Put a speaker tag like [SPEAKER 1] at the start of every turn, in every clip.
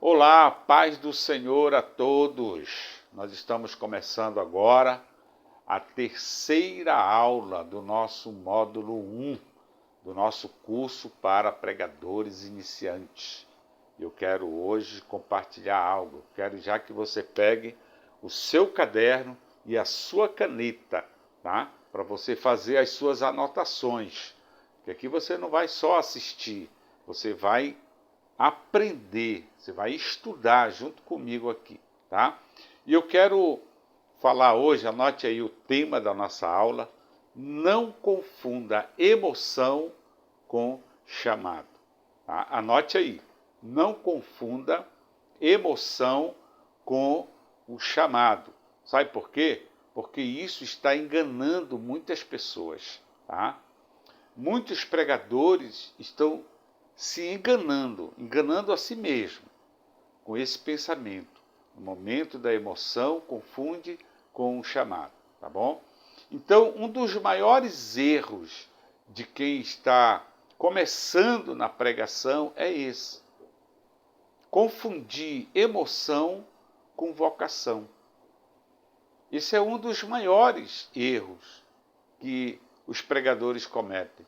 [SPEAKER 1] Olá, paz do Senhor a todos. Nós estamos começando agora a terceira aula do nosso módulo 1, do nosso curso para pregadores iniciantes. Eu quero hoje compartilhar algo. Quero já que você pegue o seu caderno e a sua caneta, tá? Para você fazer as suas anotações. Porque aqui você não vai só assistir, você vai aprender, você vai estudar junto comigo aqui, tá? E eu quero falar hoje, anote aí o tema da nossa aula: não confunda emoção com chamado. Tá? Anote aí, não confunda emoção com o chamado. Sabe por quê? Porque isso está enganando muitas pessoas, tá? Muitos pregadores estão se enganando a si mesmo com esse pensamento. No momento da emoção, confunde com o chamado, tá bom? Então, um dos maiores erros de quem está começando na pregação é esse: confundir emoção com vocação. Esse é um dos maiores erros que os pregadores cometem.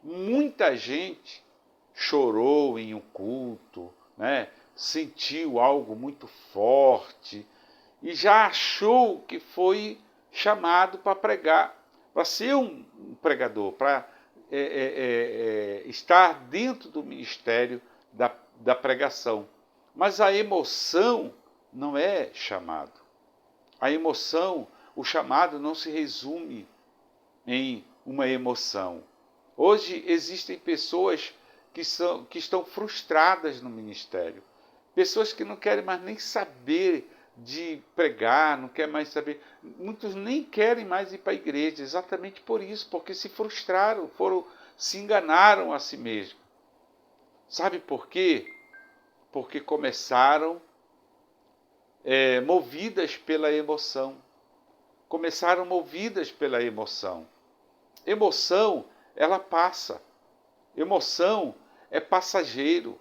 [SPEAKER 1] Muita gente chorou em um culto, né? Sentiu algo muito forte e já achou que foi chamado para pregar, para ser um pregador, para estar dentro do ministério da pregação. Mas a emoção não é chamado. A emoção, o chamado não se resume em uma emoção. Hoje existem pessoas que estão frustradas no ministério. Pessoas que não querem mais nem saber de pregar, não querem mais saber. Muitos nem querem mais ir para a igreja, exatamente por isso, porque se frustraram, se enganaram a si mesmos. Sabe por quê? Porque começaram movidas pela emoção. Começaram movidas pela emoção. Emoção, ela passa. Emoção é passageiro.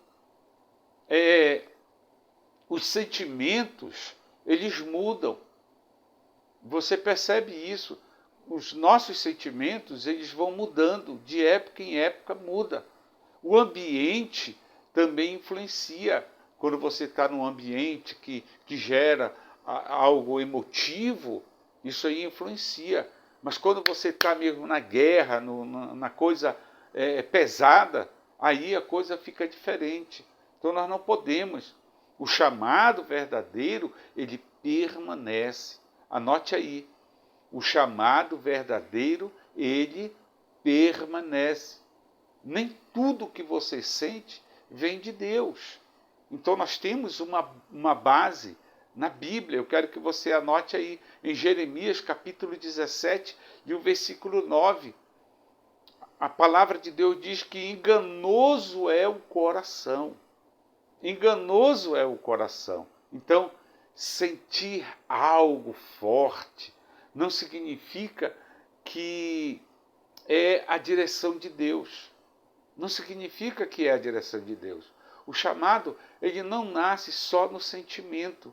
[SPEAKER 1] Os sentimentos, eles mudam. Você percebe isso. Os nossos sentimentos, eles vão mudando. De época em época muda. O ambiente também influencia. Quando você está num ambiente que gera algo emotivo, isso aí influencia. Mas quando você está mesmo na guerra, na coisa pesada, aí a coisa fica diferente. Então nós não podemos. O chamado verdadeiro, ele permanece. Anote aí. O chamado verdadeiro, ele permanece. Nem tudo que você sente vem de Deus. Então nós temos uma base na Bíblia. Eu quero que você anote aí em Jeremias capítulo 17 e o versículo 9. A palavra de Deus diz que enganoso é o coração. Enganoso é o coração. Então, sentir algo forte não significa que é a direção de Deus. Não significa que é a direção de Deus. O chamado, ele não nasce só no sentimento.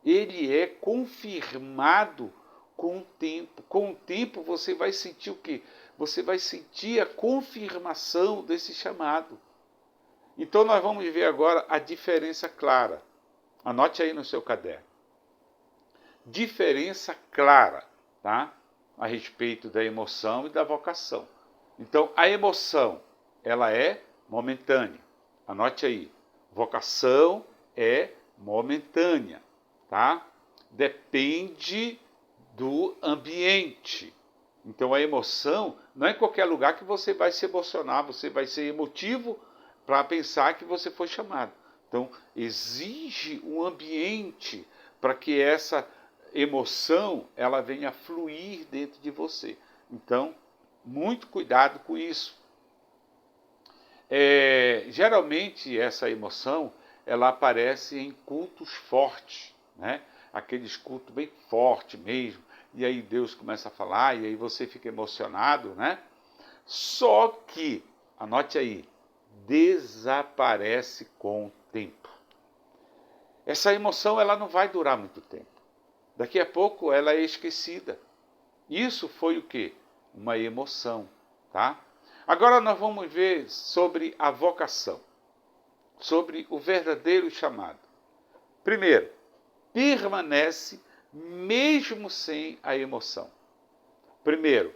[SPEAKER 1] Ele é confirmado com o tempo. Com o tempo você vai sentir o quê? Você vai sentir a confirmação desse chamado. Então nós vamos ver agora a diferença clara. Anote aí no seu caderno. Diferença clara, tá? A respeito da emoção e da vocação. Então, a emoção, ela é momentânea. Anote aí. Vocação é momentânea, tá? Depende do ambiente. Então, a emoção, não é em qualquer lugar que você vai se emocionar, você vai ser emotivo para pensar que você foi chamado. Então, exige um ambiente para que essa emoção ela venha fluir dentro de você. Então, muito cuidado com isso. Geralmente, essa emoção ela aparece em cultos fortes, né? Aqueles cultos bem fortes mesmo. E aí Deus começa a falar, e aí você fica emocionado, né? Só que, anote aí, desaparece com o tempo. essa emoção ela não vai durar muito tempo. Daqui a pouco ela é esquecida. Isso foi o quê? Uma emoção, tá? Agora nós vamos ver sobre a vocação, sobre o verdadeiro chamado. Primeiro, permanece mesmo sem a emoção. Primeiro,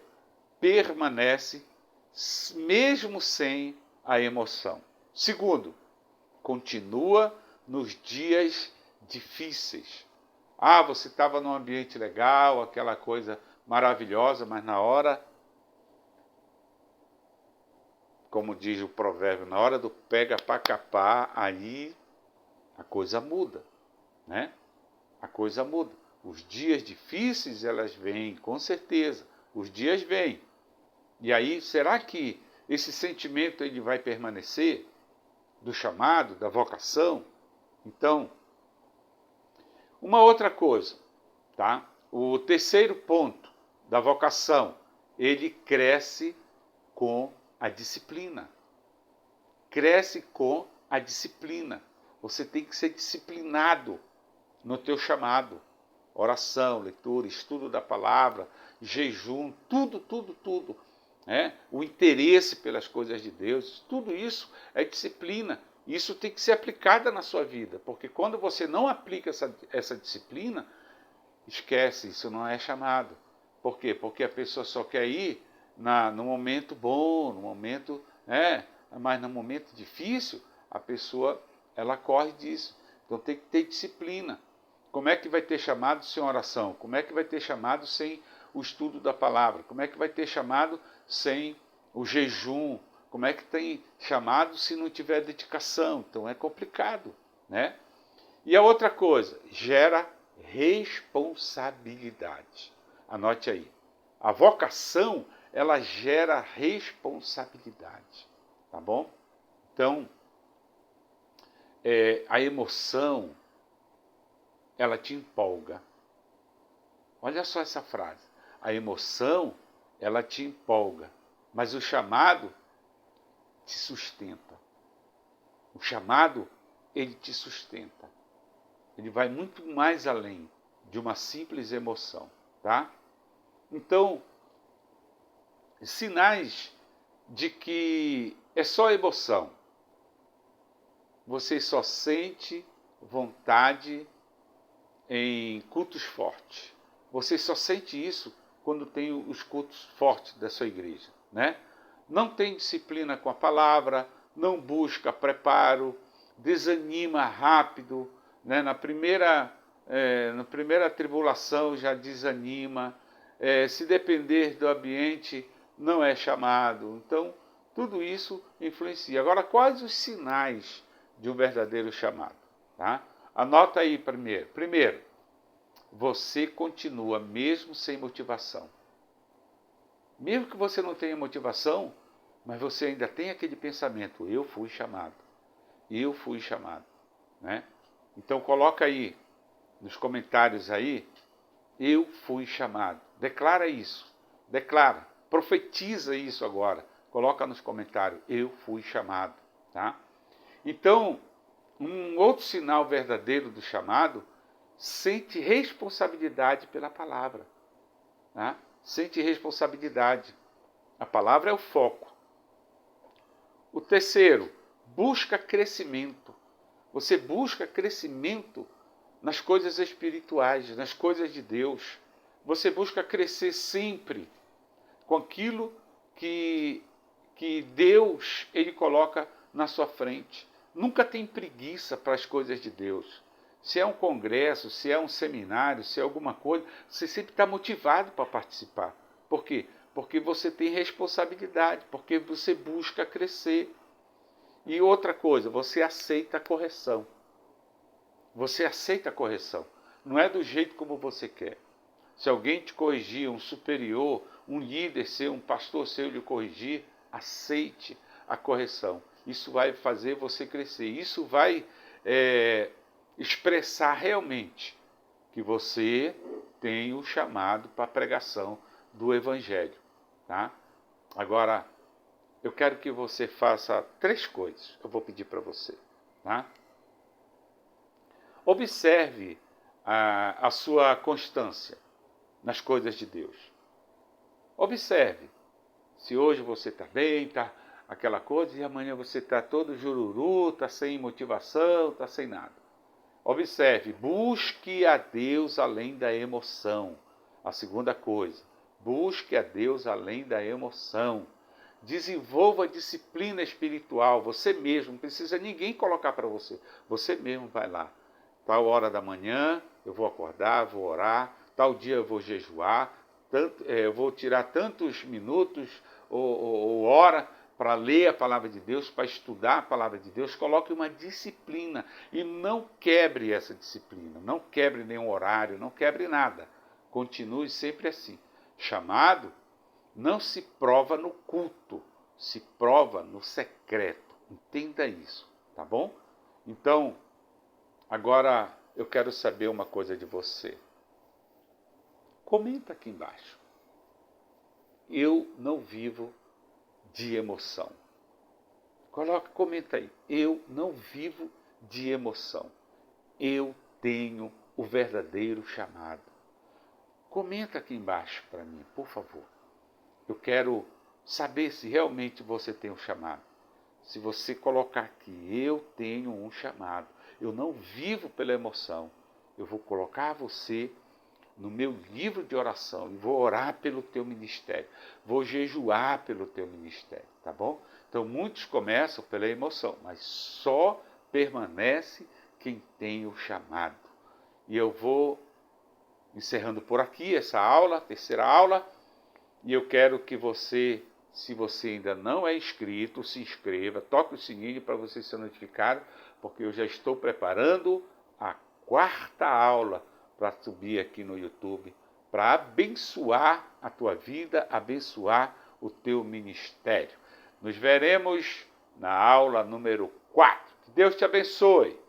[SPEAKER 1] permanece mesmo sem a emoção. Segundo, continua nos dias difíceis. Ah, você estava num ambiente legal, aquela coisa maravilhosa, mas na hora, como diz o provérbio, na hora do pega para capar, aí a coisa muda, né? A coisa muda. Os dias difíceis, elas vêm, com certeza. Os dias vêm. E aí, será que esse sentimento ele vai permanecer? Do chamado, da vocação? Então, uma outra coisa, tá? O terceiro ponto da vocação, ele cresce com a disciplina. Cresce com a disciplina. Você tem que ser disciplinado no teu chamado. Oração, leitura, estudo da palavra, jejum, tudo. O interesse pelas coisas de Deus, tudo isso é disciplina. Isso tem que ser aplicado na sua vida, porque quando você não aplica essa disciplina, esquece, isso não é chamado. Por quê? Porque a pessoa só quer ir no momento bom, no momento, mas no momento difícil, a pessoa ela corre disso. Então tem que ter disciplina. Como é que vai ter chamado sem oração? Como é que vai ter chamado sem o estudo da palavra? Como é que vai ter chamado sem o jejum? Como é que tem chamado se não tiver dedicação? Então é complicado, né? E a outra coisa, gera responsabilidade. Anote aí. A vocação, ela gera responsabilidade, tá bom? Então, a emoção, ela te empolga. Olha só essa frase. A emoção, ela te empolga, mas o chamado te sustenta. O chamado, ele te sustenta. Ele vai muito mais além de uma simples emoção, tá? Então, sinais de que é só emoção. Você só sente vontade em cultos fortes. Você só sente isso quando tem os cultos fortes da sua igreja, né? Não tem disciplina com a palavra, não busca preparo, desanima rápido, né? Na primeira tribulação já desanima, se depender do ambiente não é chamado. Então, tudo isso influencia. Agora, quais os sinais de um verdadeiro chamado? Tá? Anota aí primeiro. Primeiro, você continua mesmo sem motivação. Mesmo que você não tenha motivação, mas você ainda tem aquele pensamento, eu fui chamado. Eu fui chamado. Né? Então coloca aí, nos comentários aí, eu fui chamado. Declara isso. Declara. Profetiza isso agora. Coloca nos comentários, eu fui chamado. Tá? Então, um outro sinal verdadeiro do chamado, sente responsabilidade pela palavra. Tá? Sente responsabilidade. A palavra é o foco. O terceiro, busca crescimento. Você busca crescimento nas coisas espirituais, nas coisas de Deus. Você busca crescer sempre com aquilo que Deus ele coloca na sua frente. Nunca tem preguiça para as coisas de Deus. Se é um congresso, se é um seminário, se é alguma coisa, você sempre está motivado para participar. Por quê? Porque você tem responsabilidade, porque você busca crescer. E outra coisa, você aceita a correção. Você aceita a correção. Não é do jeito como você quer. Se alguém te corrigir, um superior, um líder seu, um pastor seu lhe corrigir, aceite a correção. Isso vai fazer você crescer. Isso vai expressar realmente que você tem o chamado para a pregação do Evangelho. Tá? Agora, eu quero que você faça 3 coisas que eu vou pedir para você. Tá? Observe a sua constância nas coisas de Deus. Observe. Se hoje você está bem, está aquela coisa, e amanhã você está todo jururu, está sem motivação, está sem nada. Observe, busque a Deus além da emoção. A segunda coisa, busque a Deus além da emoção. Desenvolva a disciplina espiritual, você mesmo, não precisa ninguém colocar para você. Você mesmo vai lá. Tal hora da manhã eu vou acordar, vou orar, tal dia eu vou jejuar, eu vou tirar tantos minutos ou hora para ler a palavra de Deus, para estudar a palavra de Deus. Coloque uma disciplina e não quebre essa disciplina, não quebre nenhum horário, não quebre nada. Continue sempre assim. Chamado não se prova no culto, se prova no secreto. Entenda isso, tá bom? Então, agora eu quero saber uma coisa de você. Comenta aqui embaixo. Eu não vivo de emoção. Comenta aí. Eu não vivo de emoção. Eu tenho o verdadeiro chamado. Comenta aqui embaixo para mim, por favor. Eu quero saber se realmente você tem um chamado. Se você colocar aqui, eu tenho um chamado. Eu não vivo pela emoção. Eu vou colocar você no meu livro de oração e vou orar pelo teu ministério. Vou jejuar pelo teu ministério, tá bom? Então muitos começam pela emoção, mas só permanece quem tem o chamado. E eu vou encerrando por aqui essa aula, terceira aula, e eu quero que você, se você ainda não é inscrito, se inscreva, toque o sininho para você ser notificado, porque eu já estou preparando a quarta aula para subir aqui no YouTube, para abençoar a tua vida, abençoar o teu ministério. Nos veremos na aula número 4. Que Deus te abençoe.